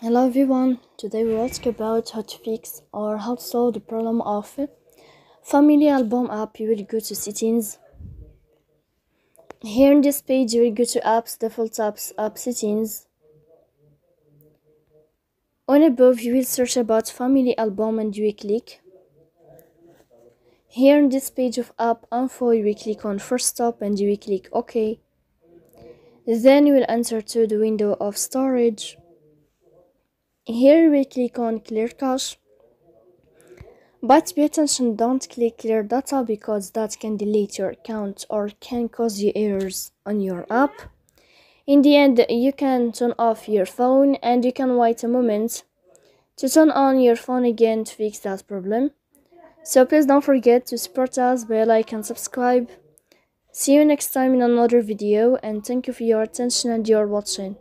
Hello everyone, today we will talk about how to fix or how to solve the problem of FamilyAlbum app. You will go to settings. Here in this page you will go to apps, default apps, app settings. On above you will search about FamilyAlbum and you will click. Here in this page of app info you will click on first stop and you will click OK. Then you will enter to the window of storage. Here you will click on clear cache. But pay attention, don't click clear data because that can delete your account or can cause you errors on your app. In the end, you can turn off your phone and you can wait a moment to turn on your phone again to fix that problem. So please don't forget to support us by like and subscribe. See you next time in another video and thank you for your attention and your watching.